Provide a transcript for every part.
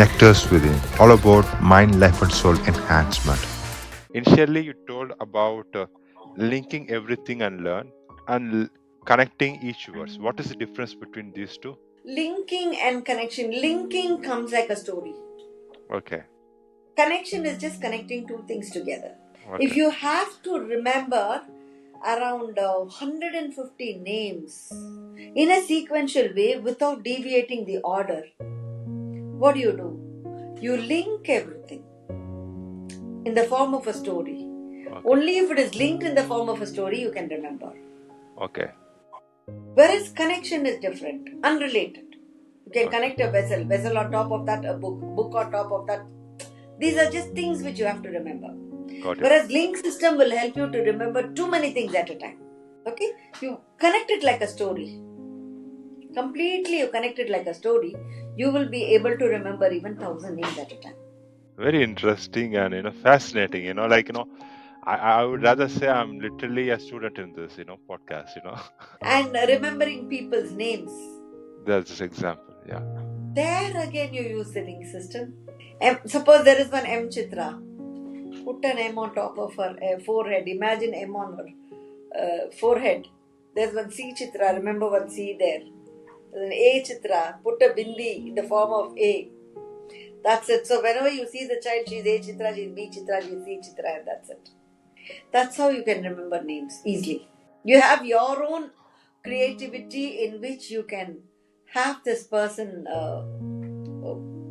NectarzWithin, all about mind, life, and soul enhancement. Initially, you told about linking everything and learn and connecting each verse. What is the difference between these two? Linking and connection. Linking comes like a story. Okay. Connection is just connecting two things together. If Okay. you have to remember around 150 names in a sequential way without deviating the order, what do? You link everything in the form of a story. Okay. Only if it is linked in the form of a story you can remember. Okay. Whereas connection is different, unrelated. You can Okay. connect a vessel on top of that, a book on top of that. These are just things which you have to remember. Got it. Whereas link system will help you to remember too many things at a time. Okay? You connect it like a story. Completely you connect it like a story, you will be able to remember even 1,000 names at a time. Very interesting and fascinating. I would rather say I'm literally a student in this podcast. And remembering people's names. That's just example. Yeah. There again you use the link system. Suppose there is one M Chitra. Put an M on top of her forehead. Imagine M on her forehead. There's one C Chitra. Remember one C there. There's an A Chitra. Put a bindi in the form of A. That's it. So whenever you see the child, she's A Chitra, she's B Chitra, she's C Chitra, and that's it. That's how you can remember names easily. You have your own creativity in which you can have this person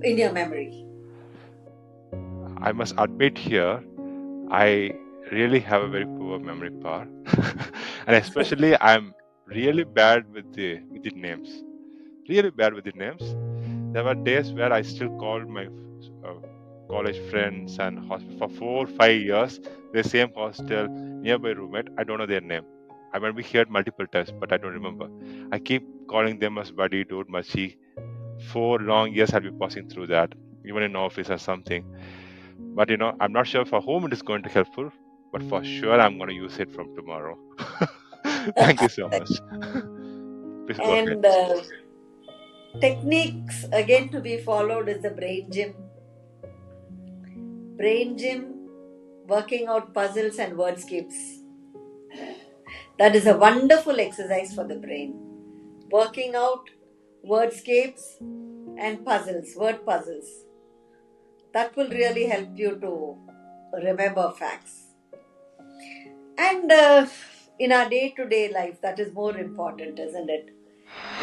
in your memory. I must admit here, I really have a very poor memory power, and especially I'm really bad with the names. Really bad with the names. There were days where I still called my college friends and hostel for 4-5 years. The same hostel, nearby roommate. I don't know their name. I might be heard multiple times, but I don't remember. I keep calling them as buddy, dude, machi. 4 long years I'll be passing through that, even in office or something. But I'm not sure for whom it is going to helpful, but for sure I'm going to use it from tomorrow. Thank you so much. Please go ahead. And techniques again to be followed is the brain gym. Brain gym, working out puzzles and wordscapes. That is a wonderful exercise for the brain. Working out wordscapes and puzzles, word puzzles. That will really help you to remember facts. And in our day-to-day life, that is more important, isn't it?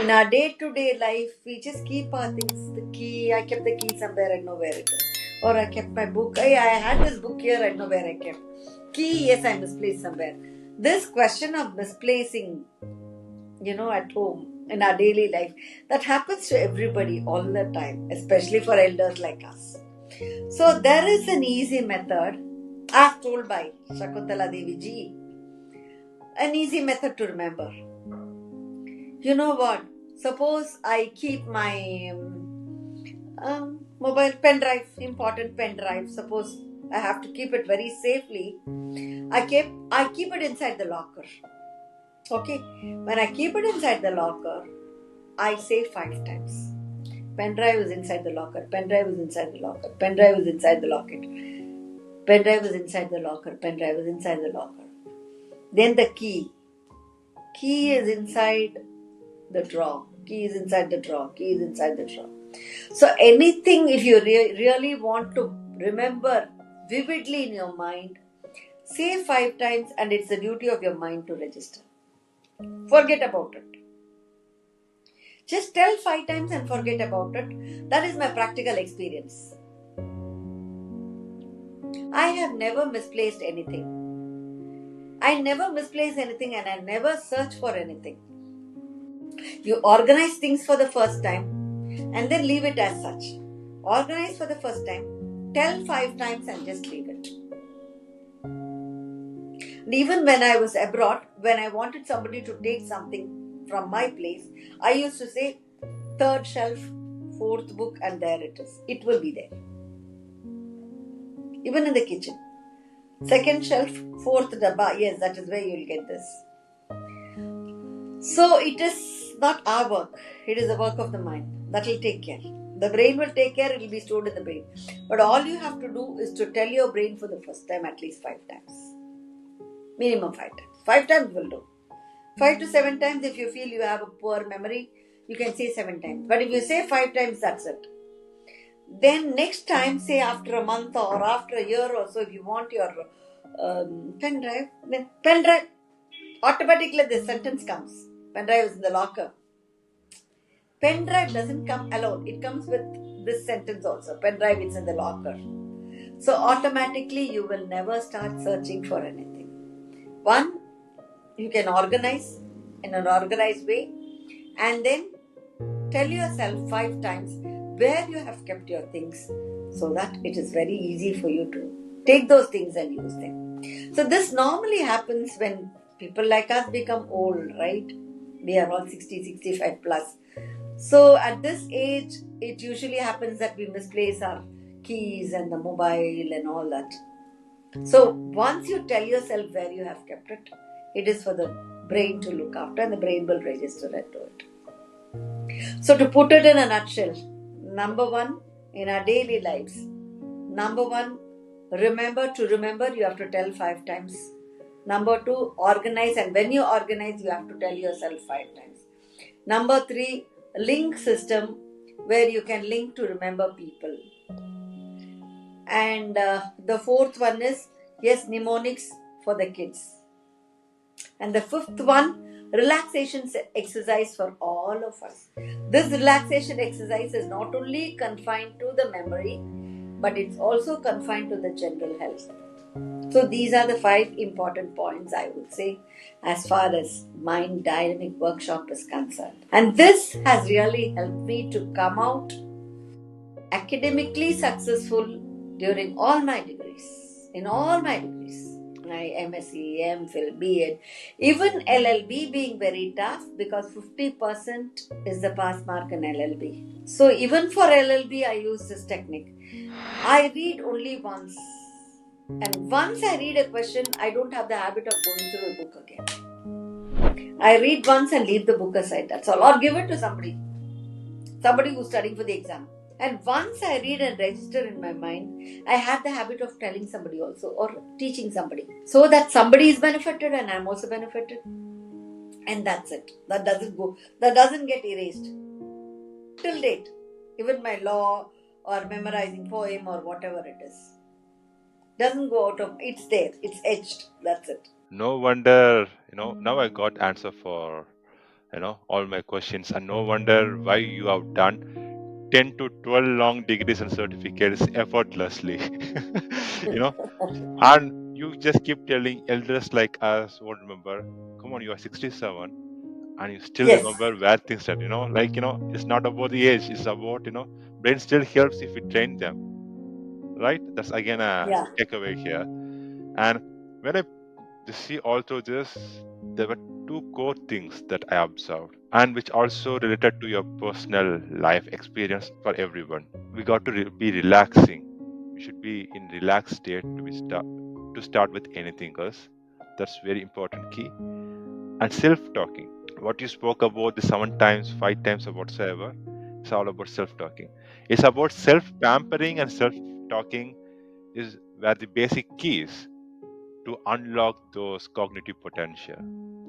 In our day-to-day life, we just keep our things. The key, I kept the key somewhere, I know where it is. Or I kept my book. I had this book here, I know where I kept. Key, yes, I misplaced somewhere. This question of misplacing, at home, in our daily life, that happens to everybody all the time, especially for elders like us. So there is an easy method, as told by Shakuntala Devi Ji, an easy method to remember. You know what? Suppose I keep my mobile pen drive, important pen drive. Suppose I have to keep it very safely. I keep it inside the locker. Okay? When I keep it inside the locker, I say 5 times. Pen drive is inside the locker. Pen drive is inside the locker. Pen drive is inside the locket. Pen drive is inside the locker. Pen drive is inside the locker. Then the key. Key is inside the drawer. Key is inside the drawer. Key is inside the drawer. So anything, if you really want to remember vividly in your mind, say 5 times, and it's the duty of your mind to register. Forget about it. Just tell 5 times and forget about it. That is my practical experience. I have never misplaced anything. I never misplace anything and I never search for anything. You organize things for the first time and then leave it as such. Organize for the first time, tell 5 times and just leave it. And even when I was abroad, when I wanted somebody to take something from my place, I used to say 3rd shelf, 4th book, and there it is. It will be there. Even in the kitchen. 2nd shelf, 4th dabba, yes, that is where you will get this. So it is not our work, it is the work of the mind. That will take care. The brain will take care, it will be stored in the brain. But all you have to do is to tell your brain for the first time at least 5 times. Minimum 5 times. 5 times will do. 5 to 7 times, if you feel you have a poor memory, you can say 7 times. But if you say 5 times, that's it. Then next time, say after a month or after a year or so, if you want your pen drive, then pen drive. Automatically this sentence comes. Pen drive is in the locker. Pen drive doesn't come alone. It comes with this sentence also. Pen drive is in the locker. So automatically you will never start searching for anything. One, you can organize in an organized way, and then tell yourself 5 times where you have kept your things, so that it is very easy for you to take those things and use them. So this normally happens when people like us become old, right? We are all 60, 65 plus. So at this age, it usually happens that we misplace our keys and the mobile and all that. So once you tell yourself where you have kept it, it is for the brain to look after, and the brain will register it to it. So to put it in a nutshell, number 1, in our daily lives, number 1, remember, you have to tell 5 times. Number 2, organize, and when you organize, you have to tell yourself 5 times. Number 3, link system, where you can link to remember people. And the 4th one is, yes, mnemonics for the kids. And the 5th one, relaxation exercise for all of us. This relaxation exercise is not only confined to the memory, but it's also confined to the general health. So these are the 5 important points, I would say, as far as Mind Dynamic Workshop is concerned. And this has really helped me to come out academically successful during all my degrees. In all my degrees. My MSc, MPhil, B.Ed, even LLB being very tough, because 50% is the pass mark in LLB. So even for LLB, I use this technique. I read only once. And once I read a question, I don't have the habit of going through the book again. I read once and leave the book aside. That's all. Or give it to somebody who's studying for the exam. And once I read and register in my mind, I have the habit of telling somebody also, or teaching somebody, so that somebody is benefited and I'm also benefited. And that's it. That doesn't get erased. Till date. Even my law or memorizing poem or whatever it is. Doesn't go out of, it's there. It's etched. That's it. No wonder, now I got answer for, all my questions, and no wonder why you have done 10 to 12 long degrees and certificates effortlessly. And you just keep telling elders like us won't remember. Come on, you are 67 and you still Yes. remember where things stand. It's not about the age, it's about, brain still helps if we train them. Right? That's again a takeaway here. And when I see also this, there were 2 core things that I observed, and which also related to your personal life experience for everyone. We got to be relaxing. We should be in relaxed state to start with anything else. That's very important key. And self-talking. What you spoke about, the 7 times, 5 times, or whatsoever, it's all about self-talking. It's about self-pampering, and self-talking is where the basic keys to unlock those cognitive potential.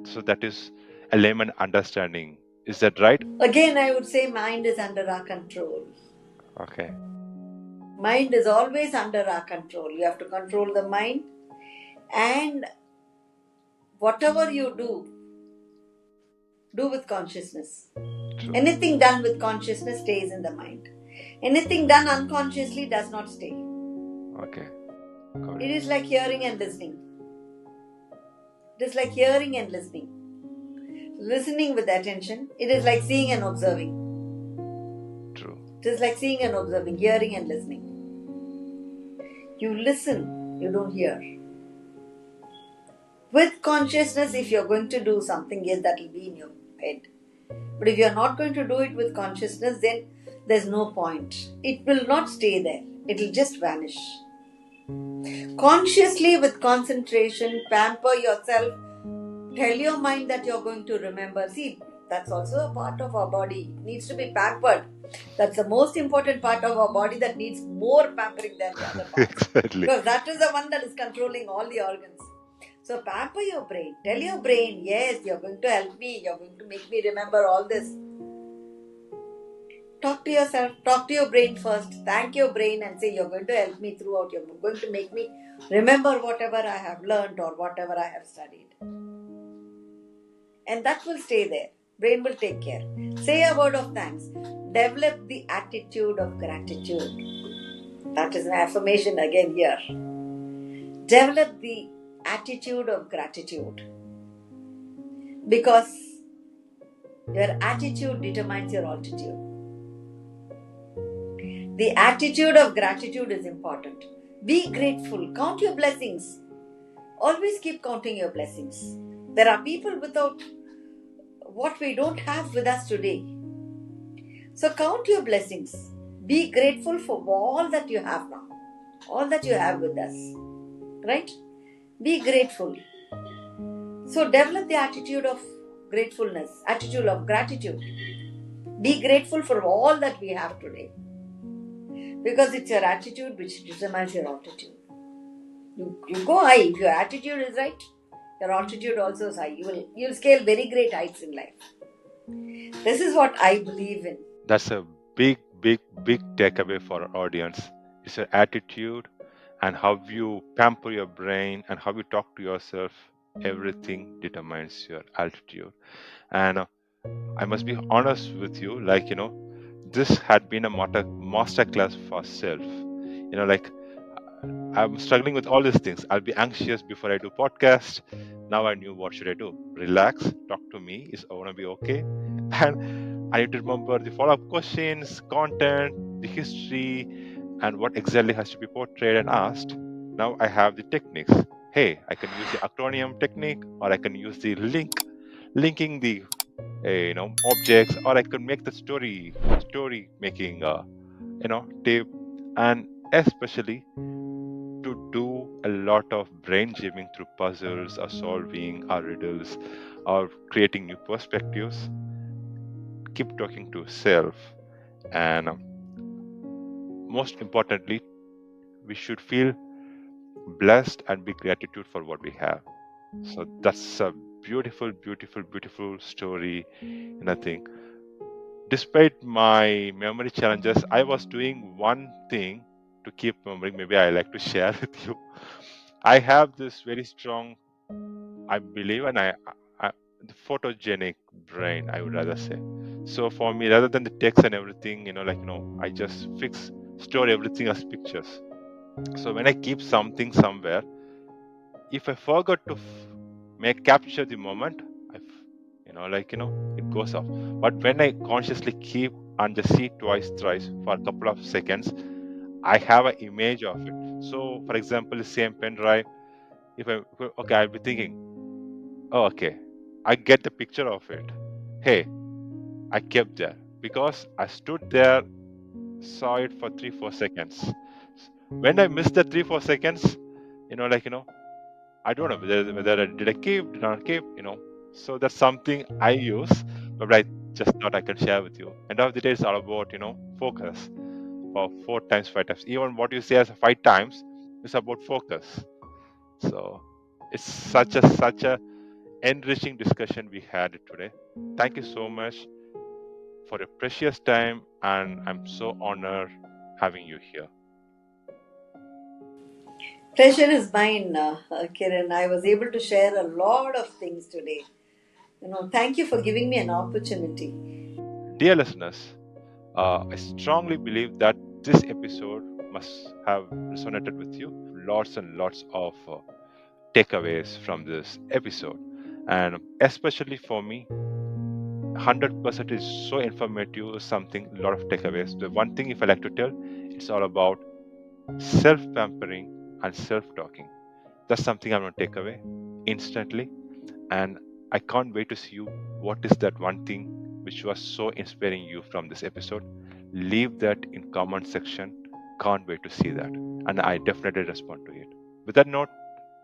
So that is a layman understanding. Is that right? Again, I would say mind is under our control. Okay. Mind is always under our control. You have to control the mind, and whatever you do with consciousness. True. Anything done with consciousness stays in the mind. Anything done unconsciously does not stay. Okay. It is like hearing and listening. It is like hearing and listening. Listening with attention. It is like seeing and observing. True. It is like seeing and observing, hearing and listening. You listen, you don't hear. With consciousness, if you're going to do something, yes, that will be in your head. But if you're not going to do it with consciousness, then there's no point. It will not stay there. It will just vanish. Consciously, with concentration, pamper yourself. Tell your mind that you're going to remember. See, That's also a part of our body. It needs to be pampered. That's the most important part of our body that needs more pampering than the other parts. Exactly. Because that is the one that is controlling all the organs. So pamper your brain. Tell your brain, yes, you're going to help me. You're going to make me remember all this. Talk to yourself. Talk to your brain first. Thank your brain and say, you're going to help me throughout. You're going to make me remember whatever I have learned or whatever I have studied. And that will stay there. Brain will take care. Say a word of thanks. Develop the attitude of gratitude. That is an affirmation again here. Develop the attitude of gratitude. Because your attitude determines your altitude. The attitude of gratitude is important. Be grateful. Count your blessings. Always keep counting your blessings. There are people without what we don't have with us today. So count your blessings. Be grateful for all that you have now. All that you have with us. Right? Be grateful. So develop the attitude of gratefulness, attitude of gratitude. Be grateful for all that we have today. Because it's your attitude which determines your altitude. You go high. If your attitude is right, your altitude also is high. You'll scale very great heights in life. This is what I believe in. That's a big takeaway for our audience. It's your attitude and how you pamper your brain and how you talk to yourself. Everything determines your altitude. And I must be honest with you, this had been a masterclass for self. I'm struggling with all these things. I'll be anxious before I do podcast. Now I knew what should I do. Relax, talk to me. Is I want to be okay, and I need to remember the follow-up questions, content, the history, and what exactly has to be portrayed and asked. Now I have the techniques. Hey, I can use the acronym technique, or I can use the linking the objects, or I can make the story making tape, and especially to do a lot of brain gymming through puzzles or solving or riddles or creating new perspectives. Keep talking to self, and most importantly, we should feel blessed and be gratitude for what we have. So that's a beautiful story. And I think despite my memory challenges, I was doing one thing to keep remembering. Maybe I like to share with you. I have this very strong, I believe, and the photogenic brain, I would rather say. So for me, rather than the text and everything, I just store everything as pictures. So when I keep something somewhere, if I forgot to capture the moment, it goes off. But when I consciously keep and just see twice, thrice for a couple of seconds, I have an image of it. So, for example, the same pen drive, I'll be thinking, oh, okay, I get the picture of it. Hey, I kept there because I stood there, saw it for 3-4 seconds. When I missed the 3-4 seconds, I don't know whether did I keep, did not keep, So that's something I use, but I just thought I can share with you. End of the day, it's all about, focus for 4 times, 5 times. Even what you say as 5 times is about focus. So it's such a enriching discussion we had today. Thank you so much for your precious time, and I'm so honored having you here. Pleasure is mine, Kiran. I was able to share a lot of things today. Thank you for giving me an opportunity. Dear listeners, I strongly believe that this episode must have resonated with you. Lots and lots of takeaways from this episode, and especially for me, 100% is so informative. Something, a lot of takeaways. The one thing, if I like to tell, it's all about self-pampering and self-talking. That's something I'm going to take away instantly, and I can't wait to see you. What is that one thing which was so inspiring you from this episode? Leave that in comment section. Can't wait to see that, and I definitely respond to it. With that note,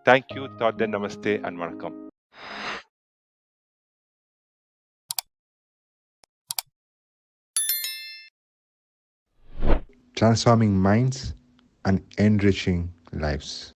thank you, Tadde, Namaste, and Vanakkam. transforming minds and enriching lives.